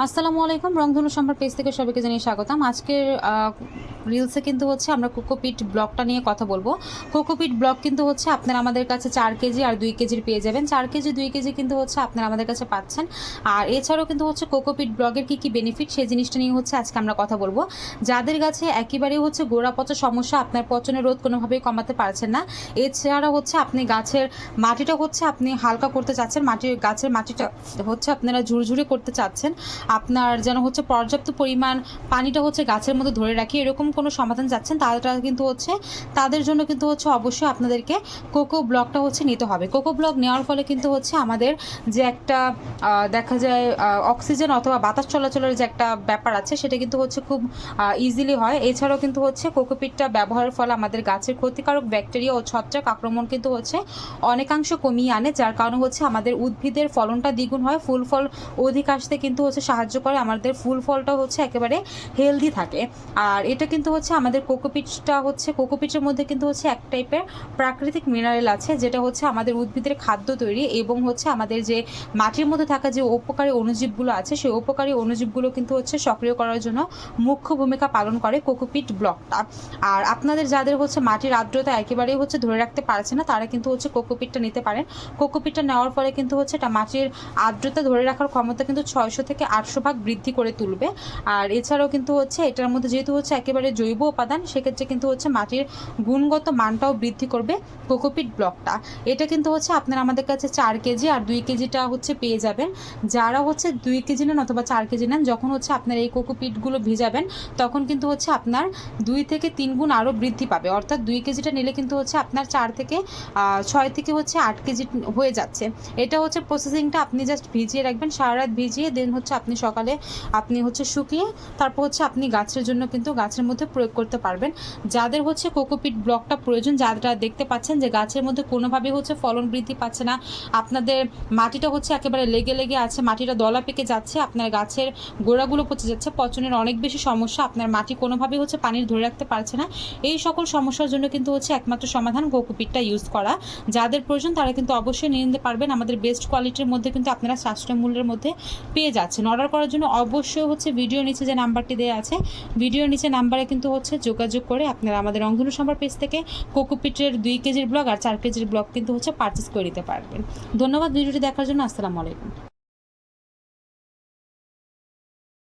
আসসালামু আলাইকুম। রংধনু সম্ভার পেজ থেকে সবাইকে জানিয়ে স্বাগতম। আজকের রিলসে কিন্তু হচ্ছে আমরা কোকোপিট ব্লকটা নিয়ে কথা বলবো। কোকোপিট ব্লক কিন্তু হচ্ছে আপনারা আমাদের কাছে 4 কেজি আর 2 কেজির পেয়ে যাবেন। 4 কেজি 2 কেজি কিন্তু হচ্ছে আপনারা আমাদের কাছে পাচ্ছেন। আর এছাড়াও কিন্তু হচ্ছে কোকোপিট ব্লকের কী বেনিফিট সেই জিনিসটা নিয়ে হচ্ছে আজকে আমরা কথা বলবো। যাদের গাছে একেবারেই হচ্ছে গোড়া পচা সমস্যা, আপনার পচনের রোধ কোনোভাবেই কমাতে পারছেন না। এছাড়া হচ্ছে আপনি গাছের মাটিটা হচ্ছে আপনি হালকা করতে চাচ্ছেন, গাছের মাটিটা হচ্ছে আপনারা ঝুরঝুরে করতে চাচ্ছেন। আপনার যেন হচ্ছে পর্যাপ্ত পরিমাণ পানিটা হচ্ছে গাছের মধ্যে ধরে রাখি, এরকম কোনো সমাধান চাচ্ছেন, তারা কিন্তু হচ্ছে তাদের জন্য কিন্তু হচ্ছে অবশ্যই আপনাদেরকে কোকো ব্লকটা হচ্ছে নিতে হবে। কোকো ব্লক নেওয়ার ফলে কিন্তু হচ্ছে আমাদের যে একটা দেখা যায় অক্সিজেন অথবা বাতাস চলাচলের যে একটা ব্যাপার আছে সেটা কিন্তু হচ্ছে খুব ইজিলি হয়। এছাড়াও কিন্তু হচ্ছে কোকোপিটটা ব্যবহারের ফলে আমাদের গাছের ক্ষতিকারক ব্যাকটেরিয়া ও ছত্রাক আক্রমণ কিন্তু হচ্ছে অনেকাংশ কমিয়ে আনে, যার কারণে হচ্ছে আমাদের উদ্ভিদের ফলনটা দ্বিগুণ হয়, ফুল ফল অধিক আসতে কিন্তু হচ্ছে সাহায্য করে, আমাদের ফুল ফলটা হচ্ছে একেবারে হেলদি থাকে। আর এটা কিন্তু হচ্ছে আমাদের কোকোপিটের মধ্যে কিন্তু হচ্ছে এক টাইপের প্রাকৃতিক মিনারেল আছে, যেটা হচ্ছে আমাদের উদ্ভিদের খাদ্য তৈরি এবং হচ্ছে আমাদের যে মাটির মধ্যে থাকা যে উপকারী অণুজীবগুলো আছে সেই উপকারী অণুজীবগুলো কিন্তু হচ্ছে সক্রিয় করার জন্য মুখ্য ভূমিকা পালন করে কোকোপিট ব্লকটা। আর আপনাদের যাদের হচ্ছে মাটির আর্দ্রতা একেবারেই হচ্ছে ধরে রাখতে পারছে না, তারা কিন্তু হচ্ছে কোকোপিটটা নিতে পারেন। কোকোপিটটা নেওয়ার ফলে কিন্তু হচ্ছে এটা মাটির আর্দ্রতা ধরে রাখার ক্ষমতা কিন্তু 600 থেকে 800 ভাগ বৃদ্ধি করে তুলবে। আর এছাড়াও কিন্তু হচ্ছে এটার মধ্যে যেহেতু হচ্ছে একেবারে জৈব উপাদান, সেক্ষেত্রে কিন্তু হচ্ছে মাটির গুণগত মানটাও বৃদ্ধি করবে কোকোপিট ব্লকটা। এটা কিন্তু হচ্ছে আপনারা আমাদের কাছে 4 কেজি আর 2 কেজিটা হচ্ছে পেয়ে যাবেন। যারা হচ্ছে 2 কেজি নেন অথবা 4 কেজি নেন, যখন হচ্ছে আপনার এই কোকোপিটগুলো ভিজাবেন তখন কিন্তু হচ্ছে আপনার 2 থেকে 3 গুণ আরও বৃদ্ধি পাবে। অর্থাৎ 2 কেজিটা নিলে কিন্তু হচ্ছে আপনার 4 থেকে 6 থেকে হচ্ছে 8 কেজি হয়ে যাচ্ছে। এটা হচ্ছে প্রসেসিংটা, আপনি জাস্ট ভিজিয়ে রাখবেন, সারা রাত ভিজিয়ে দেন হচ্ছে আপনি সকালে আপনি হচ্ছে শুকিয়ে তারপর হচ্ছে আপনি গাছের জন্য কিন্তু গাছের মধ্যে প্রয়োগ করতে পারবেন। যাদের হচ্ছে কোকোপিট ব্লকটা প্রয়োজন, যারা দেখতে পাচ্ছেন যে গাছের মধ্যে কোনোভাবে হচ্ছে ফলন বৃদ্ধি পাচ্ছে না, আপনাদের মাটিটা হচ্ছে একেবারে লেগে লেগে আছে, মাটিটা দলা পেকে যাচ্ছে, আপনার গাছের গোড়াগুলো পচে যাচ্ছে, পচনের অনেক বেশি সমস্যা, আপনার মাটি কোনোভাবে হচ্ছে পানি ধরে রাখতে পারছে না, এই সকল সমস্যার জন্য কিন্তু হচ্ছে একমাত্র সমাধান কোকোপিটটা ইউজ করা। যাদের প্রয়োজন তারা কিন্তু অবশ্যই নিয়ে নিতে পারবেন। আমাদের বেস্ট কোয়ালিটির মধ্যে কিন্তু আপনারা সাশ্রয় মূল্যের মধ্যে পেয়ে যাচ্ছেন। অর্ডার করার জন্য অবশ্যই হচ্ছে ভিডিও নিচে যে নাম্বারটি দেওয়া আছে, ভিডিওর নিচে নাম্বারে কিন্তু হচ্ছে যোগাযোগ করে আপনারা আমাদের রংধনু সম্ভার পেজ থেকে কোকোপিটের 2 কেজির ব্লক আর 4 কেজির ব্লক কিন্তু হচ্ছে পারচেস করে নিতে পারবেন। ধন্যবাদ ভিডিওটি দেখার জন্য। আসসালামু আলাইকুম।